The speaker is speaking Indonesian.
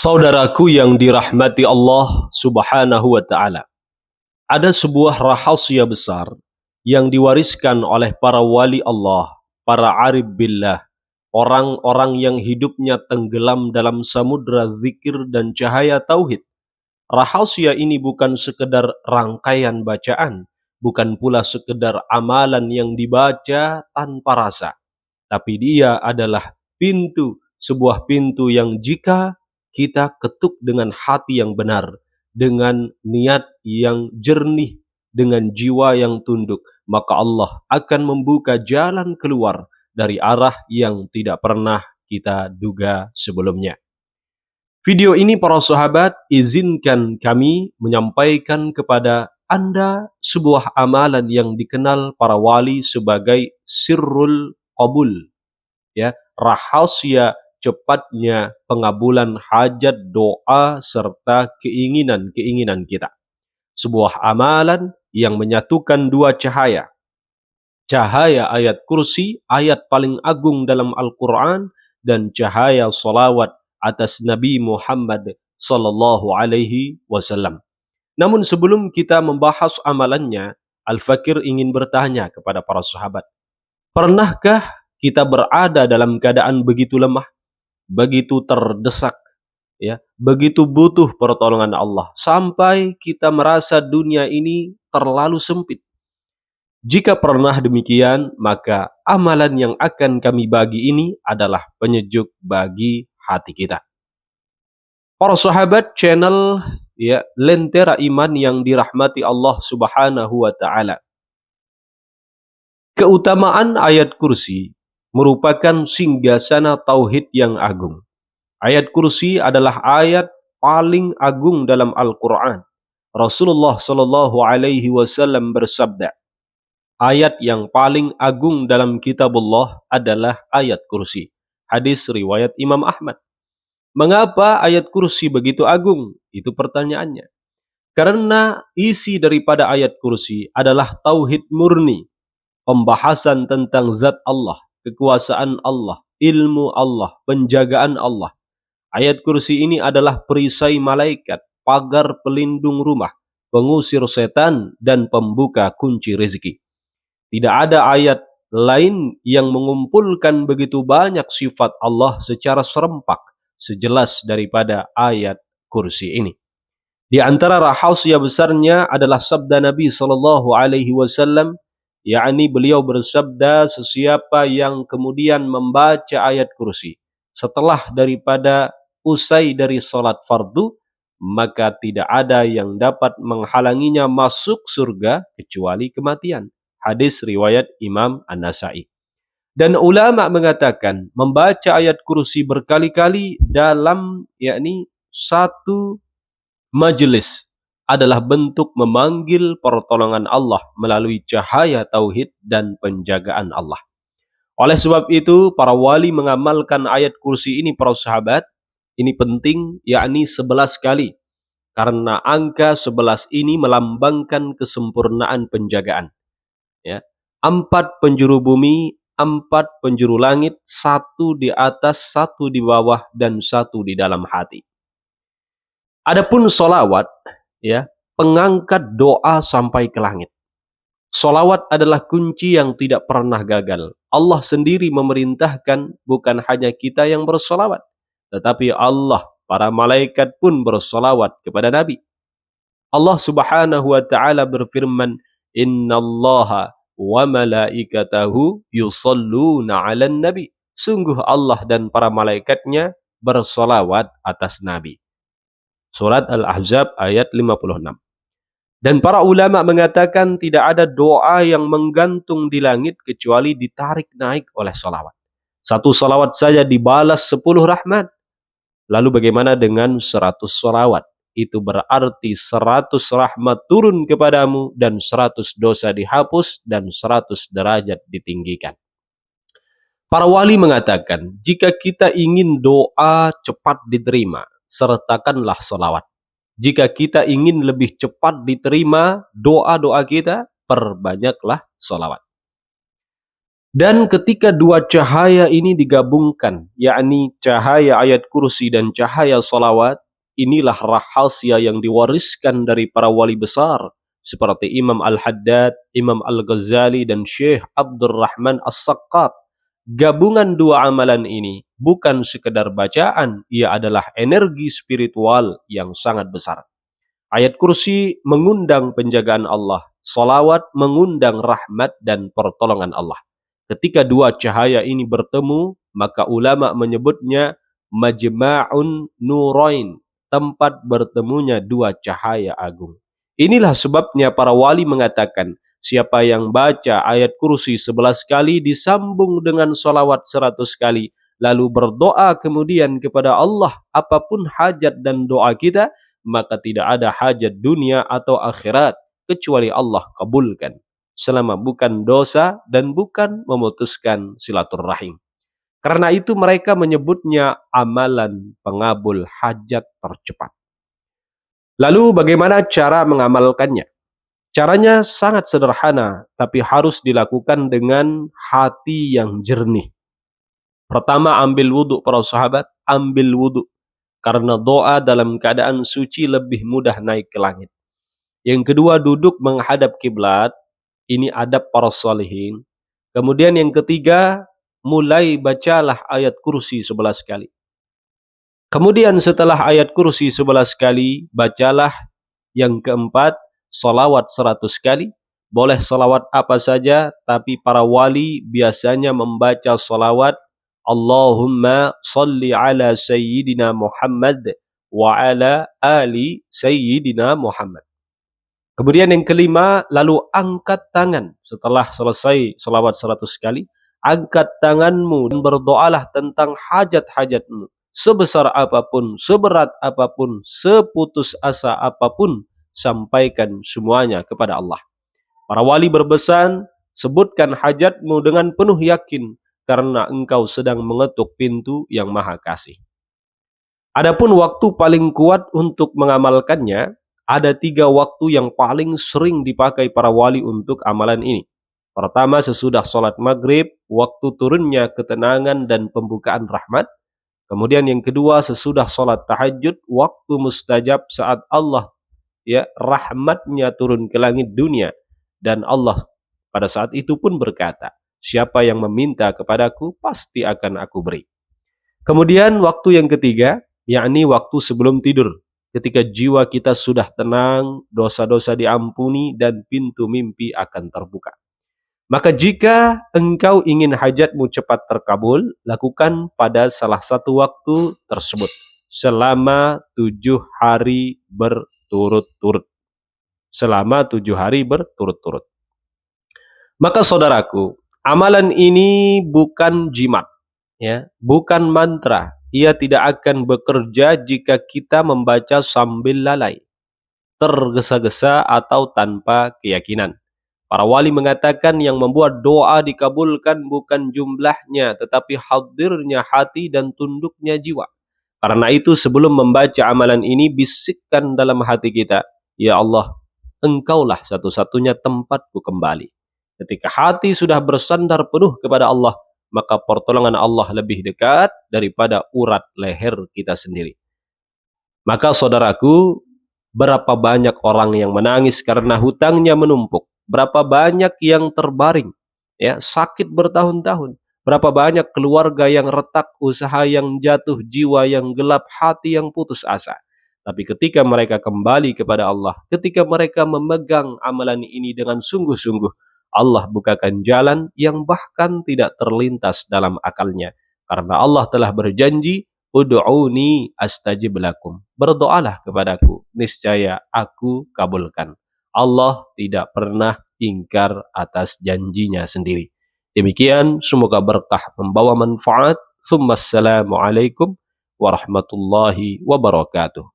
Saudaraku yang dirahmati Allah Subhanahu wa Ta'ala, ada sebuah rahasia besar yang diwariskan oleh para wali Allah, para arif billah, orang-orang yang hidupnya tenggelam dalam samudra zikir dan cahaya tauhid. Rahasia ini bukan sekedar rangkaian bacaan, bukan pula sekedar amalan yang dibaca tanpa rasa, tapi dia adalah sebuah pintu yang jika kita ketuk dengan hati yang benar, dengan niat yang jernih, dengan jiwa yang tunduk, maka Allah akan membuka jalan keluar dari arah yang tidak pernah kita duga sebelumnya. Video ini para sahabat, izinkan kami menyampaikan kepada Anda sebuah amalan yang dikenal para wali sebagai sirrul qabul, ya, rahasia cepatnya pengabulan hajat, doa, serta keinginan-keinginan kita. Sebuah amalan yang menyatukan dua cahaya. Cahaya ayat kursi, ayat paling agung dalam Al-Quran, dan cahaya salawat atas Nabi Muhammad sallallahu alaihi wasallam. Namun sebelum kita membahas amalannya, Al-Fakir ingin bertanya kepada para sahabat, pernahkah kita berada dalam keadaan begitu lemah, begitu terdesak, ya, begitu butuh pertolongan Allah, sampai kita merasa dunia ini terlalu sempit? Jika pernah demikian, maka amalan yang akan kami bagi ini adalah penyejuk bagi hati kita. Para sahabat channel, ya, Lentera Iman yang dirahmati Allah Subhanahu wa Ta'ala, keutamaan ayat kursi merupakan singgasana tauhid yang agung. Ayat kursi adalah ayat paling agung dalam Al-Quran. Rasulullah Shallallahu Alaihi Wasallam bersabda, ayat yang paling agung dalam kitabullah adalah ayat kursi. Hadis riwayat Imam Ahmad. Mengapa ayat kursi begitu agung? Itu pertanyaannya. Karena isi daripada ayat kursi adalah tauhid murni, pembahasan tentang zat Allah, kekuasaan Allah, ilmu Allah, penjagaan Allah. Ayat kursi ini adalah perisai malaikat, pagar pelindung rumah, pengusir setan, dan pembuka kunci rezeki. Tidak ada ayat lain yang mengumpulkan begitu banyak sifat Allah secara serempak, sejelas daripada ayat kursi ini. Di antara rahasia besarnya adalah sabda Nabi Sallallahu Alaihi Wasallam, yakni beliau bersabda, sesiapa yang kemudian membaca ayat kursi setelah daripada usai dari salat fardu, maka tidak ada yang dapat menghalanginya masuk surga kecuali kematian. Hadis riwayat Imam An-Nasai. Dan ulama mengatakan membaca ayat kursi berkali-kali dalam satu majelis adalah bentuk memanggil pertolongan Allah melalui cahaya tauhid dan penjagaan Allah. Oleh sebab itu, para wali mengamalkan ayat kursi ini, para sahabat. Ini penting, yakni 11 kali. Karena angka 11 ini melambangkan kesempurnaan penjagaan. Ya. 4 penjuru bumi, 4 penjuru langit, 1 di atas, 1 di bawah, dan 1 di dalam hati. Adapun solawat, ya, pengangkat doa sampai ke langit. Solawat adalah kunci yang tidak pernah gagal. Allah sendiri memerintahkan, bukan hanya kita yang bersolawat, tetapi Allah, para malaikat pun bersolawat kepada Nabi. Allah Subhanahu wa Ta'ala berfirman, innallaha wa malaikatahu yusalluna 'alan nabi. Sungguh Allah dan para malaikatnya bersolawat atas Nabi. Surat Al-Ahzab ayat 56. Dan para ulama mengatakan tidak ada doa yang menggantung di langit kecuali ditarik naik oleh salawat. 1 salawat saja dibalas 10 rahmat. Lalu bagaimana dengan 100 salawat? Itu berarti 100 rahmat turun kepadamu, dan 100 dosa dihapus, dan 100 derajat ditinggikan. Para wali mengatakan, jika kita ingin doa cepat diterima, sertakanlah salawat. Jika kita ingin lebih cepat diterima doa-doa kita, perbanyaklah salawat. Dan ketika dua cahaya ini digabungkan, yakni cahaya ayat kursi dan cahaya salawat, inilah rahasia yang diwariskan dari para wali besar seperti Imam Al-Haddad, Imam Al-Ghazali, dan Syekh Abdurrahman As-Saqqaf. Gabungan dua amalan ini bukan sekedar bacaan, ia adalah energi spiritual yang sangat besar. Ayat kursi mengundang penjagaan Allah, salawat mengundang rahmat dan pertolongan Allah. Ketika dua cahaya ini bertemu, maka ulama menyebutnya majma'un nurain, tempat bertemunya dua cahaya agung. Inilah sebabnya para wali mengatakan, siapa yang baca ayat kursi 11 kali disambung dengan salawat 100 kali, lalu berdoa kemudian kepada Allah apapun hajat dan doa kita, maka tidak ada hajat dunia atau akhirat kecuali Allah kabulkan, selama bukan dosa dan bukan memutuskan silaturahim. Karena itu mereka menyebutnya amalan pengabul hajat tercepat. Lalu bagaimana cara mengamalkannya? Caranya sangat sederhana, tapi harus dilakukan dengan hati yang jernih. Pertama, ambil wudhu para sahabat, ambil wudhu. Karena doa dalam keadaan suci lebih mudah naik ke langit. Yang kedua, duduk menghadap kiblat. Ini adab para salihin. Kemudian yang ketiga, mulai bacalah ayat kursi 11 kali. Kemudian setelah ayat kursi 11 kali, bacalah yang keempat, salawat 100 kali. Boleh salawat apa saja, tapi para wali biasanya membaca salawat Allahumma salli ala Sayyidina Muhammad wa ala ali Sayyidina Muhammad. Kemudian yang kelima, lalu angkat tangan setelah selesai salawat 100 kali. Angkat tanganmu dan berdoalah tentang hajat-hajatmu. Sebesar apapun, seberat apapun, seputus asa apapun, sampaikan semuanya kepada Allah. Para wali berpesan, sebutkan hajatmu dengan penuh yakin, karena engkau sedang mengetuk pintu yang maha kasih. Adapun waktu paling kuat untuk mengamalkannya, ada 3 waktu yang paling sering dipakai para wali untuk amalan ini. Pertama, sesudah sholat maghrib, waktu turunnya ketenangan dan pembukaan rahmat. Kemudian yang kedua, sesudah sholat tahajud, waktu mustajab saat Allah rahmatnya turun ke langit dunia. Dan Allah pada saat itu pun berkata, siapa yang meminta kepadaku, pasti akan aku beri. Kemudian waktu yang ketiga, yakni waktu sebelum tidur. Ketika jiwa kita sudah tenang, dosa-dosa diampuni, dan pintu mimpi akan terbuka. Maka jika engkau ingin hajatmu cepat terkabul, lakukan pada salah satu waktu tersebut. Selama 7 hari berturut-turut. Selama 7 hari berturut-turut. Maka saudaraku, amalan ini bukan jimat, bukan mantra. Ia tidak akan bekerja jika kita membaca sambil lalai, tergesa-gesa atau tanpa keyakinan. Para wali mengatakan yang membuat doa dikabulkan bukan jumlahnya, tetapi hadirnya hati dan tunduknya jiwa. Karena itu sebelum membaca amalan ini, bisikkan dalam hati kita, ya Allah, Engkaulah satu-satunya tempatku kembali. Ketika hati sudah bersandar penuh kepada Allah, maka pertolongan Allah lebih dekat daripada urat leher kita sendiri. Maka saudaraku, berapa banyak orang yang menangis karena hutangnya menumpuk. Berapa banyak yang terbaring, sakit bertahun-tahun. Berapa banyak keluarga yang retak, usaha yang jatuh, jiwa yang gelap, hati yang putus asa. Tapi ketika mereka kembali kepada Allah, ketika mereka memegang amalan ini dengan sungguh-sungguh, Allah bukakan jalan yang bahkan tidak terlintas dalam akalnya. Karena Allah telah berjanji, Ud'uni astajib lakum. Berdoalah kepadaku, niscaya aku kabulkan. Allah tidak pernah ingkar atas janjinya sendiri. Demikian, semoga berkah membawa manfaat. Assalamualaikum warahmatullahi wabarakatuh.